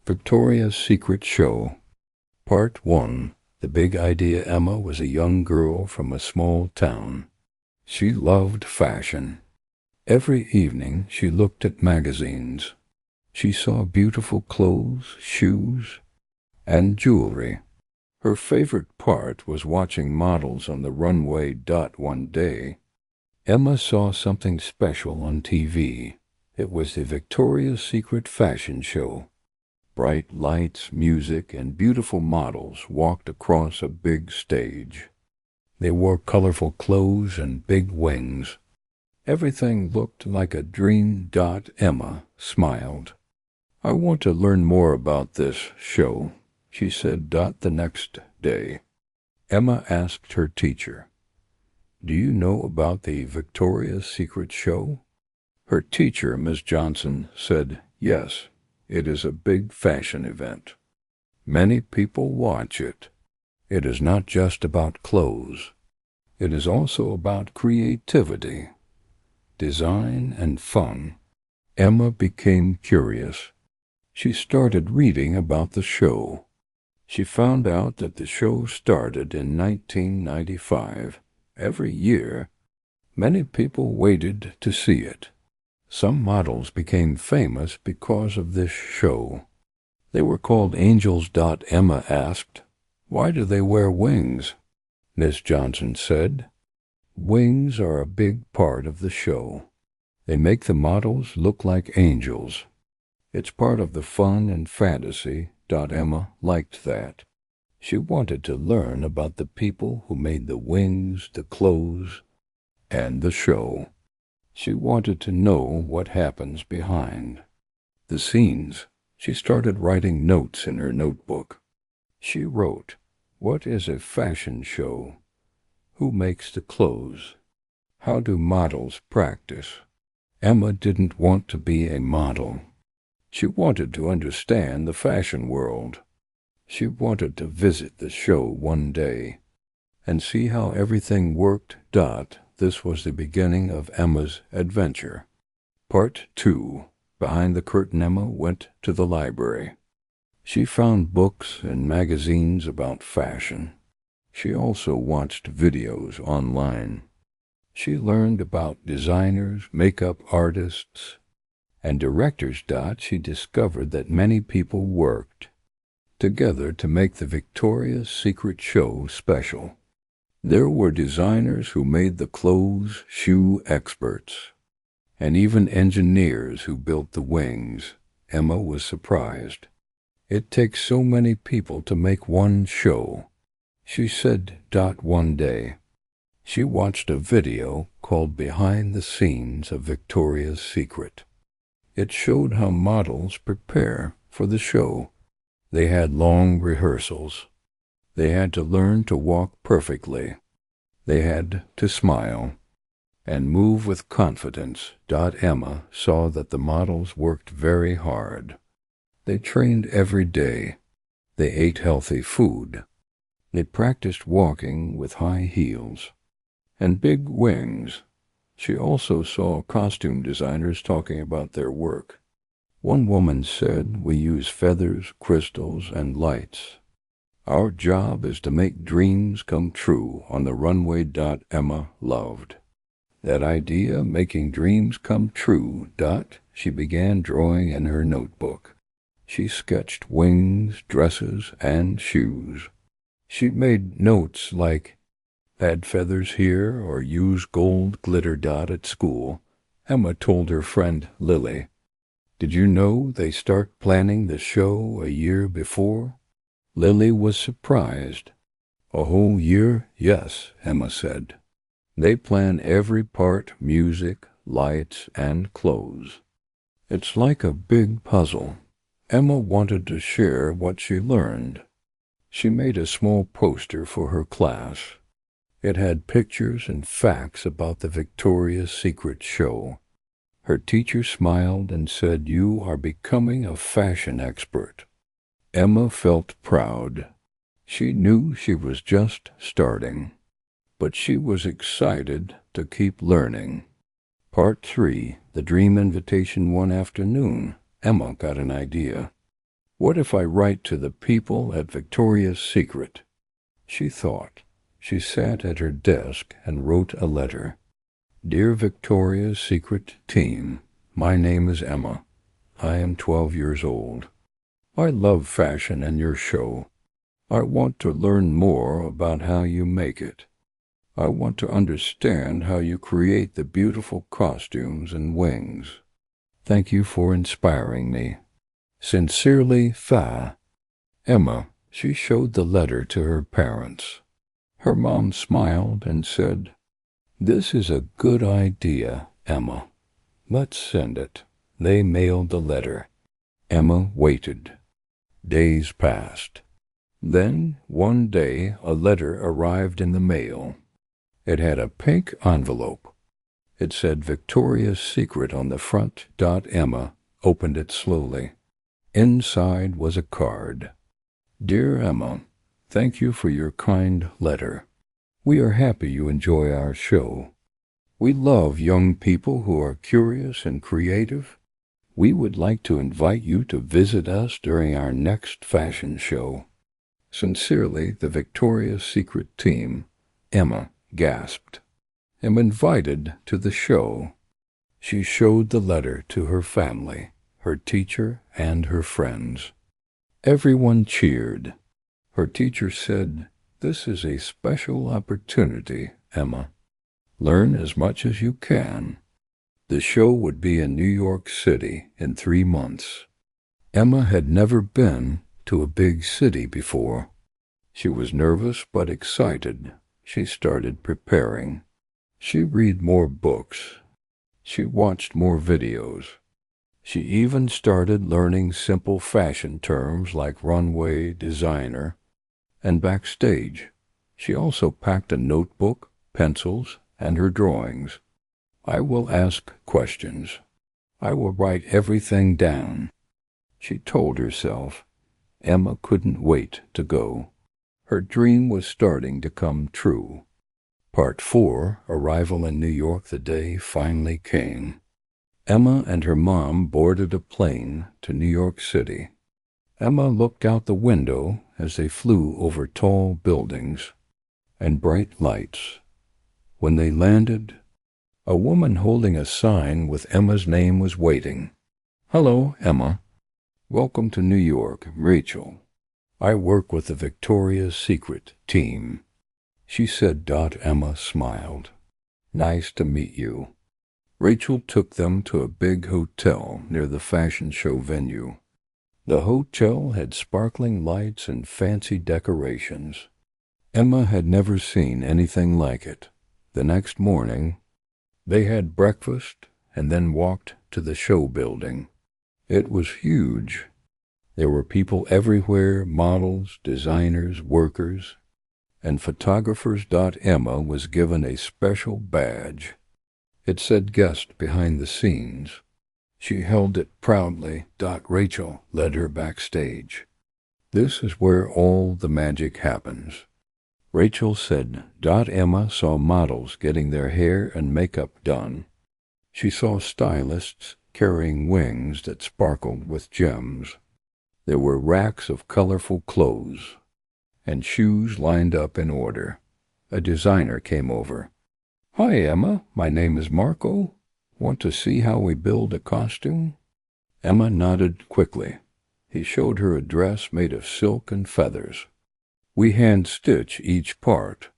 Victoria's Secret Show. Part 1. The big idea. Emma was a young girl from a small town. She loved fashion. Every evening she looked at magazines. She saw beautiful clothes, shoes, and jewelry. Her favorite part was watching models on the runway. One day, Emma saw something special on TV. It was the Victoria's Secret fashion show. Bright lights, music, and beautiful models walked across a big stage. They wore colorful clothes and big wings. Everything looked like a dream. Emma smiled. "I want to learn more about this show," she said. The next day, Emma asked her teacher, "Do you know about the Victoria's Secret show?" Her teacher, Miss Johnson, said, "Yes, it is a big fashion event. Many people watch it. It is not just about clothes. It is also about creativity, design, and fun." Emma became curious. She started reading about the show. She found out that the show started in 1995. Every year, many people waited to see it. Some models became famous because of this show. They were called angels. Emma asked, "Why do they wear wings?" Miss Johnson said, "Wings are a big part of the show. They make the models look like angels. It's part of the fun and fantasy." Emma liked that. She wanted to learn about the people who made the wings, the clothes, and the show. She wanted to know what happens behind the scenes. She started writing notes in her notebook. She wrote, "What is a fashion show? Who makes the clothes? How do models practice?" Emma didn't want to be a model. She wanted to understand the fashion world. She wanted to visit the show one day and see how everything worked. This was the beginning of Emma's adventure. Part 2. Behind the curtain. Emma went to the library. She found books and magazines about fashion. She also watched videos online. She learned about designers, makeup artists, and directors. She discovered that many people worked together to make the Victoria's Secret show special. There were designers who made the clothes, shoe experts, and even engineers who built the wings. Emma was surprised. "It takes so many people to make one show," she said. One day, she watched a video called Behind the Scenes of Victoria's Secret. It showed how models prepare for the show. They had long rehearsals. They had to learn to walk perfectly. They had to smile and move with confidence. Emma saw that the models worked very hard. They trained every day. They ate healthy food. They practiced walking with high heels and big wings. She also saw costume designers talking about their work. One woman said, "We use feathers, crystals, and lights. Our job is to make dreams come true on the runway." Emma loved that idea, making dreams come true. She began drawing in her notebook. She sketched wings, dresses, and shoes. She made notes like, "Add feathers here," or "Use gold glitter." At school, Emma told her friend Lily, "Did you know they start planning the show a year before?" Lily was surprised. "A whole year?" "Yes," Emma said. "They plan every part, music, lights, and clothes. It's like a big puzzle." Emma wanted to share what she learned. She made a small poster for her class. It had pictures and facts about the Victoria's Secret show. Her teacher smiled and said, "You are becoming a fashion expert." Emma felt proud. She knew she was just starting, but she was excited to keep learning. Part 3. The Dream Invitation. One afternoon, Emma got an idea. What if I write to the people at Victoria's Secret? She thought. She sat at her desk and wrote a letter. Dear Victoria's Secret team, my name is Emma. I am 12 years old. I love fashion and your show. I want to learn more about how you make it. I want to understand how you create the beautiful costumes and wings. Thank you for inspiring me. Sincerely, Fa. Emma. She showed the letter to her parents. Her mom smiled and said, "This is a good idea, Emma. Let's send it." They mailed the letter. Emma waited. Days passed. Then, one day, a letter arrived in the mail. It had a pink envelope. It said Victoria's Secret on the front. Emma opened it slowly. Inside was a card. Dear Emma, thank you for your kind letter. We are happy you enjoy our show. We love young people who are curious and creative. We would like to invite you to visit us during our next fashion show. Sincerely, the Victoria's Secret team. Emma gasped. Am invited to the show. She showed the letter to her family, her teacher, and her friends. Everyone cheered. Her teacher said, "This is a special opportunity, Emma. Learn as much as you can." The show would be in New York City in 3 months. Emma had never been to a big city before. She was nervous but excited. She started preparing. She read more books. She watched more videos. She even started learning simple fashion terms like runway, designer, and backstage. She also packed a notebook, pencils, and her drawings. I will ask questions. I will write everything down. She told herself. Emma couldn't wait to go. Her dream was starting to come true. Part 4, Arrival in New York. The day finally came. Emma and her mom boarded a plane to New York City. Emma looked out the window as they flew over tall buildings and bright lights. When they landed, a woman holding a sign with Emma's name was waiting. "Hello, Emma. Welcome to New York, Rachel. I work with the Victoria's Secret team," she said. Emma smiled. "Nice to meet you." Rachel took them to a big hotel near the fashion show venue. The hotel had sparkling lights and fancy decorations. Emma had never seen anything like it. The next morning, they had breakfast and then walked to the show building. It was huge. There were people everywhere, models, designers, workers, and photographers. Emma was given a special badge. It said guest behind the scenes. She held it proudly. Rachel led her backstage. This is where all the magic happens. Rachel said. Emma saw models getting their hair and makeup done. She saw stylists carrying wings that sparkled with gems. There were racks of colorful clothes and shoes lined up in order. A designer came over. "Hi, Emma. My name is Marco. Want to see how we build a costume?" Emma nodded quickly. He showed her a dress made of silk and feathers. "We hand-stitch each part.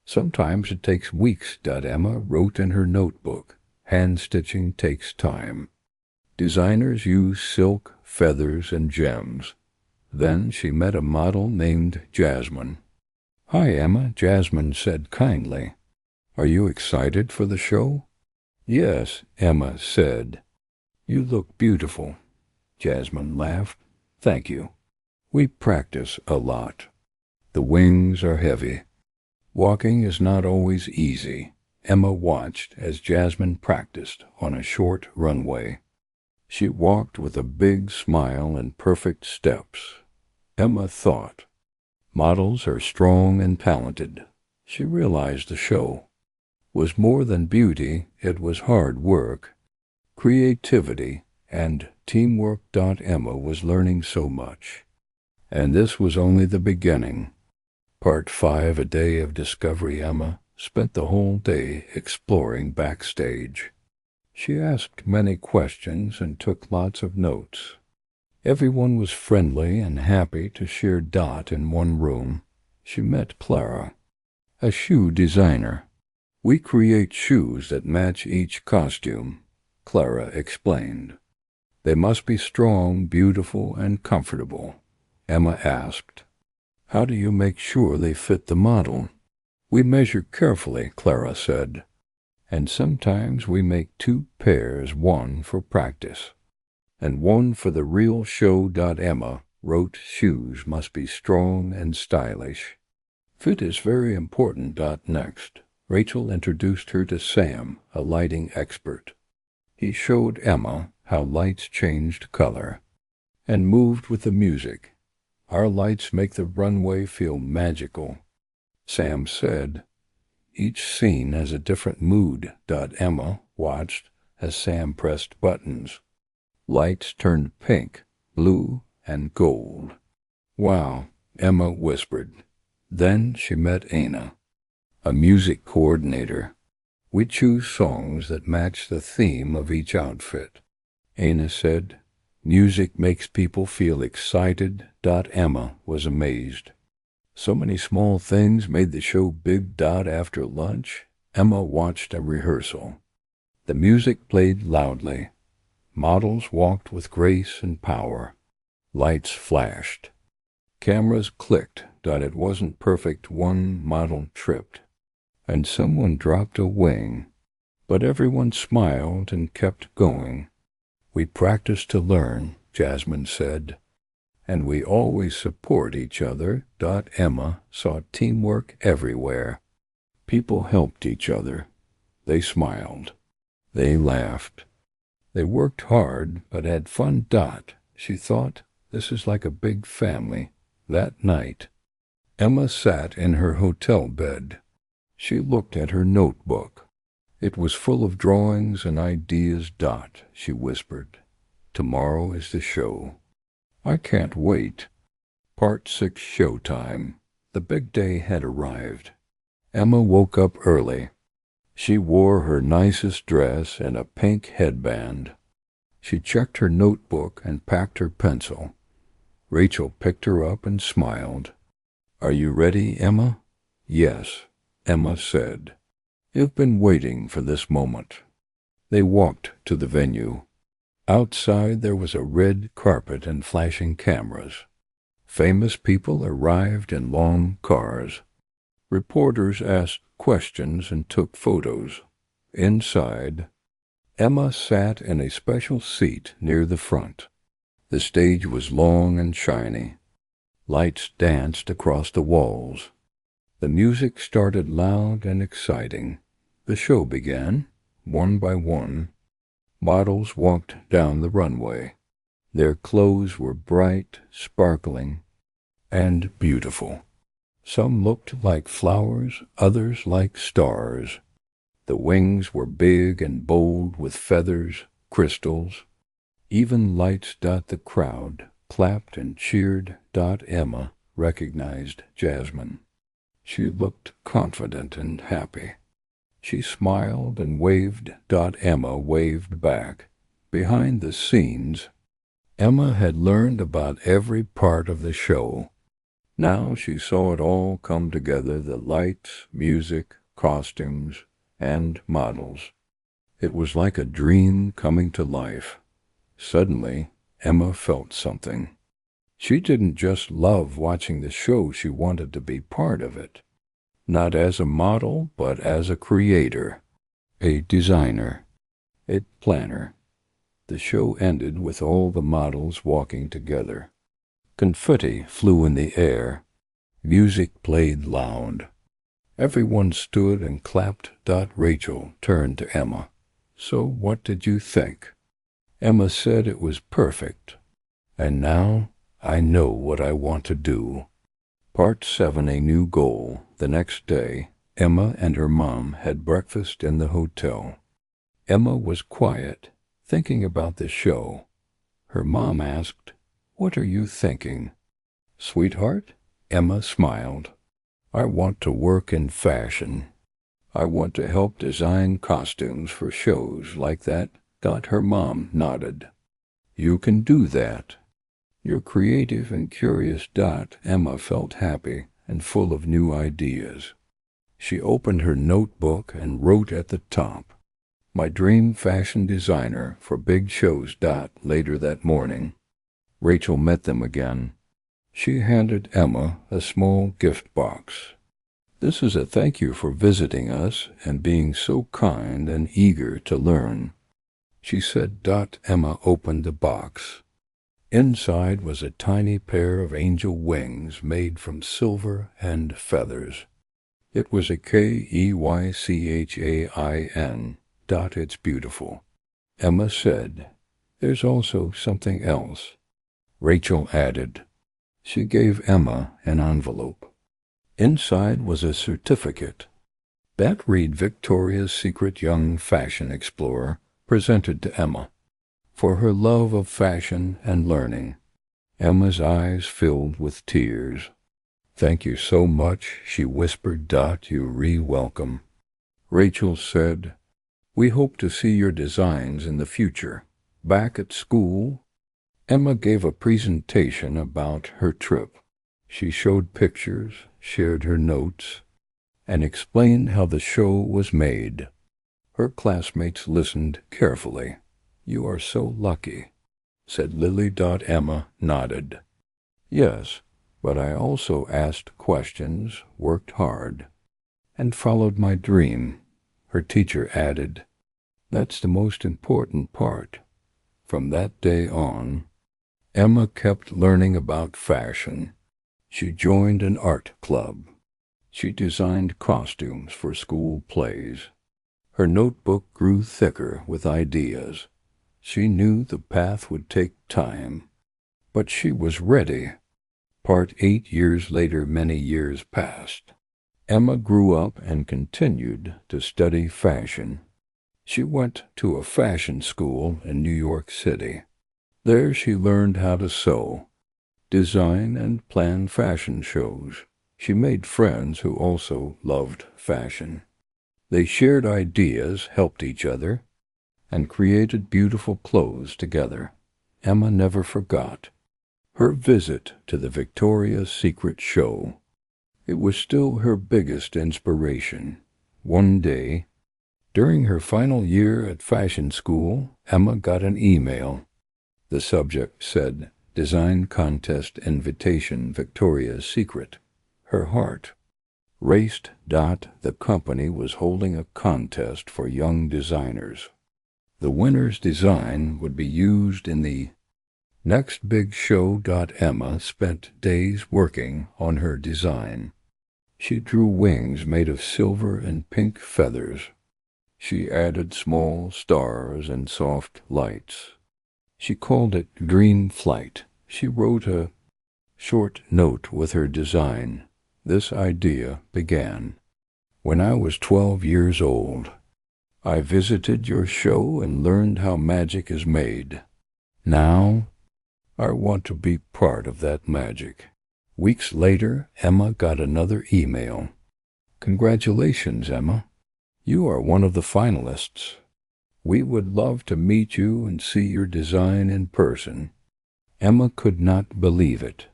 Sometimes it takes weeks." Emma wrote in her notebook. Hand-stitching takes time. Designers use silk, feathers, and gems. Then she met a model named Jasmine. "Hi, Emma," Jasmine said kindly. "Are you excited for the show?" "Yes," Emma said. "You look beautiful." Jasmine laughed. "Thank you. We practice a lot. The wings are heavy. Walking is not always easy." Emma watched as Jasmine practiced on a short runway. She walked with a big smile and perfect steps. Emma thought, models are strong and talented. She realized the show was more than beauty. It was hard work, creativity, and teamwork. Emma was learning so much. And this was only the beginning. Part 5, A Day of Discovery. Emma spent the whole day exploring backstage. She asked many questions and took lots of notes. Everyone was friendly and happy to share Dot in one room. She met Clara, a shoe designer. "We create shoes that match each costume," Clara explained. "They must be strong, beautiful, and comfortable." Emma asked, "How do you make sure they fit the model?" "We measure carefully," Clara said, "and sometimes we make 2 pairs, one for practice and one for the real show." Emma wrote shoes must be strong and stylish. Fit is very important. Next, Rachel introduced her to Sam, a lighting expert. He showed Emma how lights changed color and moved with the music. "Our lights make the runway feel magical," Sam said. "Each scene has a different mood." Emma watched as Sam pressed buttons. Lights turned pink, blue, and gold. "Wow," Emma whispered. Then she met Anna, a music coordinator. "We choose songs that match the theme of each outfit," Anna said. "Music makes people feel excited." Emma was amazed. So many small things made the show big. After lunch, Emma watched a rehearsal. The music played loudly. Models walked with grace and power. Lights flashed. Cameras clicked. It wasn't perfect. One model tripped, and someone dropped a wing. But everyone smiled and kept going. "We practice to learn," Jasmine said, "and we always support each other." Emma saw teamwork everywhere. People helped each other. They smiled. They laughed. They worked hard, but had fun. She thought, this is like a big family. That night, Emma sat in her hotel bed. She looked at her notebook. It was full of drawings and ideas. She whispered, "Tomorrow is the show. I can't wait." Part 6, Showtime. The big day had arrived. Emma woke up early. She wore her nicest dress and a pink headband. She checked her notebook and packed her pencil. Rachel picked her up and smiled. "Are you ready, Emma?" "Yes," Emma said. "You've been waiting for this moment." They walked to the venue. Outside there was a red carpet and flashing cameras. Famous people arrived in long cars. Reporters asked questions and took photos. Inside, Emma sat in a special seat near the front. The stage was long and shiny. Lights danced across the walls. The music started loud and exciting. The show began. One by one, models walked down the runway. Their clothes were bright, sparkling, and beautiful. Some looked like flowers, others like stars. The wings were big and bold with feathers, crystals, even lights. The crowd clapped and cheered. Emma recognized Jasmine. She looked confident and happy. She smiled and waved. Emma waved back. Behind the scenes, Emma had learned about every part of the show. Now she saw it all come together, the lights, music, costumes, and models. It was like a dream coming to life. Suddenly, Emma felt something. She didn't just love watching the show, she wanted to be part of it. Not as a model, but as a creator, a designer, a planner. The show ended with all the models walking together. Confetti flew in the air. Music played loud. Everyone stood and clapped. Rachel turned to Emma. "So what did you think?" Emma said it was perfect. "And now I know what I want to do." Part 7, A New Goal. The next day, Emma and her mom had breakfast in the hotel. Emma was quiet, Thinking about the show, her mom asked, "What are you thinking?" "Sweetheart," Emma smiled, "I want to work in fashion. I want to help design costumes for shows like that." Her mom nodded. "You can do that. You're creative and curious." Emma felt happy and full of new ideas. She opened her notebook and wrote at the top, "My dream fashion designer for big shows." Later that morning, Rachel met them again. She handed Emma a small gift box. "This is a thank you for visiting us and being so kind and eager to learn," she said. Emma opened the box. Inside was a tiny pair of angel wings made from silver and feathers. It was a Keychain. "It's beautiful," Emma said. "There's also something else," Rachel added. She gave Emma an envelope. Inside was a certificate. Read Victoria's Secret Young Fashion Explorer, presented to Emma, for her love of fashion and learning. Emma's eyes filled with tears. "Thank you so much," she whispered. "You're welcome." Rachel said, "We hope to see your designs in the future." Back at school, Emma gave a presentation about her trip. She showed pictures, shared her notes, and explained how the show was made. Her classmates listened carefully. "You are so lucky," said Lily. Emma nodded. "Yes, but I also asked questions, worked hard, and followed my dream," her teacher added. "That's the most important part." From that day on, Emma kept learning about fashion. She joined an art club. She designed costumes for school plays. Her notebook grew thicker with ideas. She knew the path would take time, but she was ready. 8 years later, many years passed. Emma grew up and continued to study fashion. She went to a fashion school in New York City. There she learned how to sew, design, and plan fashion shows. She made friends who also loved fashion. They shared ideas, helped each other, and created beautiful clothes together. Emma never forgot her visit to the Victoria's Secret show. It was still her biggest inspiration. One day, during her final year at fashion school, Emma got an email. The subject said, "Design Contest Invitation, Victoria's Secret." Her heart raced. The company was holding a contest for young designers. The winner's design would be used in the next big show. Emma spent days working on her design. She drew wings made of silver and pink feathers. She added small stars and soft lights. She called it Dream Flight. She wrote a short note with her design. This idea began, "When I was 12 years old, I visited your show and learned how magic is made. Now, I want to be part of that magic." Weeks later, Emma got another email. "Congratulations, Emma. You are one of the finalists. We would love to meet you and see your design in person." Emma could not believe it.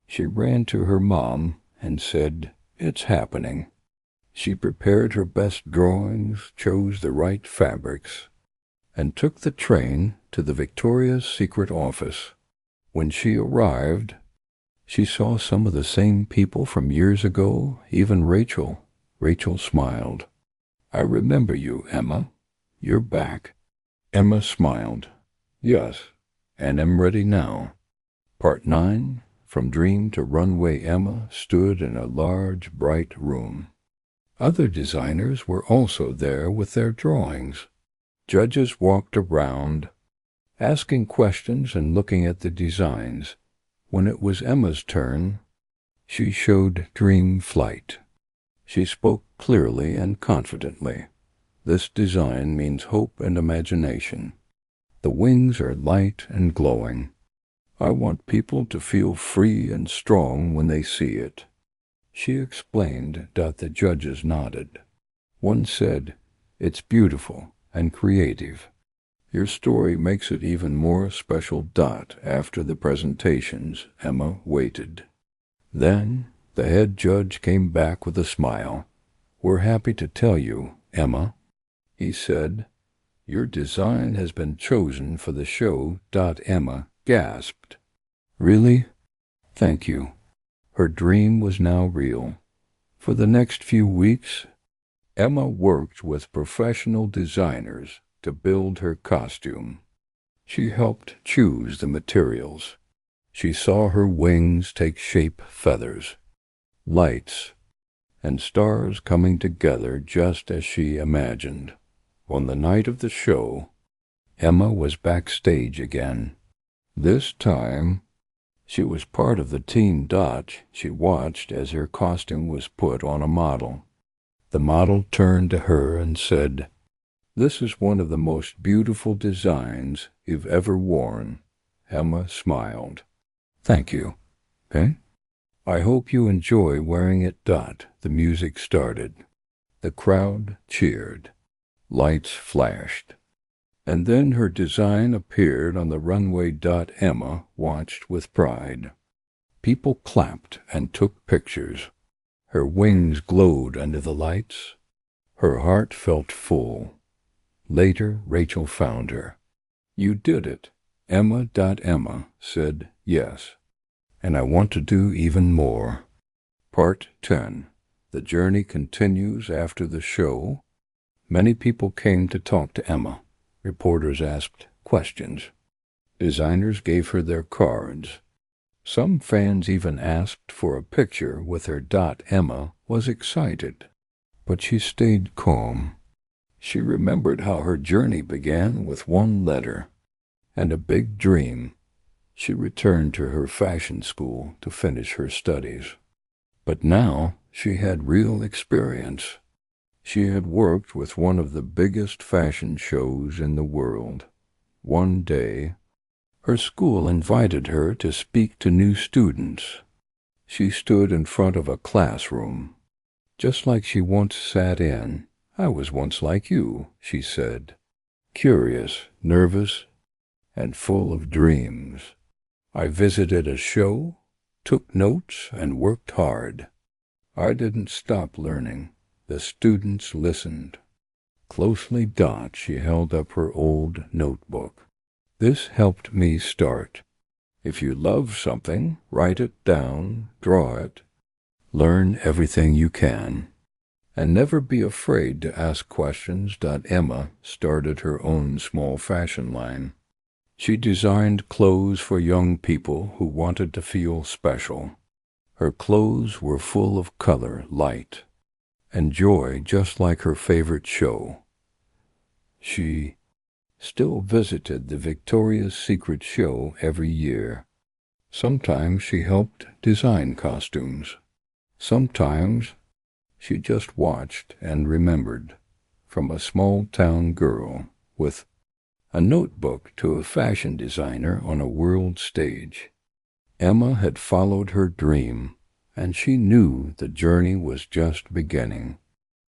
She ran to her mom and said, "It's happening." She prepared her best drawings, chose the right fabrics, and took the train to the Victoria's Secret office. When she arrived, she saw some of the same people from years ago, even Rachel. Rachel smiled. "I remember you, Emma. You're back." Emma smiled. "Yes, and am ready now." Part 9. From Dream to Runway. Emma stood in a large, bright room. Other designers were also there with their drawings. Judges walked around, asking questions and looking at the designs. When it was Emma's turn, she showed Dream Flight. She spoke clearly and confidently. "This design means hope and imagination. The wings are light and glowing. I want people to feel free and strong when they see it." She explained. The judges nodded. One said, "It's beautiful and creative. Your story makes it even more special." After the presentations, Emma waited. Then the head judge came back with a smile. "We're happy to tell you, Emma," he said, "your design has been chosen for the show." Emma gasped. "Really? Thank you." Her dream was now real. For the next few weeks, Emma worked with professional designers to build her costume. She helped choose the materials. She saw her wings take shape: feathers, lights, and stars coming together just as she imagined. On the night of the show, Emma was backstage again. This time, she was part of the team. She watched as her costume was put on a model. The model turned to her and said, "This is one of the most beautiful designs you've ever worn." Emma smiled. "Thank you. I hope you enjoy wearing it." The music started. The crowd cheered. Lights flashed. And then her design appeared on the runway. Emma watched with pride. People clapped and took pictures. Her wings glowed under the lights. Her heart felt full. Later, Rachel found her. "You did it, Emma." Emma said, "Yes, and I want to do even more." Part 10. The journey continues after the show. Many people came to talk to Emma. Reporters asked questions. Designers gave her their cards. Some fans even asked for a picture with her. Emma was excited, but she stayed calm. She remembered how her journey began with one letter and a big dream. She returned to her fashion school to finish her studies. But now she had real experience. She had worked with one of the biggest fashion shows in the world. One day, her school invited her to speak to new students. She stood in front of a classroom, just like she once sat in. "I was once like you," she said, "curious, nervous, and full of dreams. I visited a show, took notes, and worked hard. I didn't stop learning." The students listened closely. She held up her old notebook. "This helped me start. If you love something, write it down, draw it, learn everything you can, and never be afraid to ask questions." Emma started her own small fashion line. She designed clothes for young people who wanted to feel special. Her clothes were full of color, light, and joy, just like her favorite show. She still visited the Victoria's Secret show every year. Sometimes she helped design costumes. Sometimes she just watched and remembered. From a small-town girl with a notebook to a fashion designer on a world stage, Emma had followed her dream, and she knew the journey was just beginning.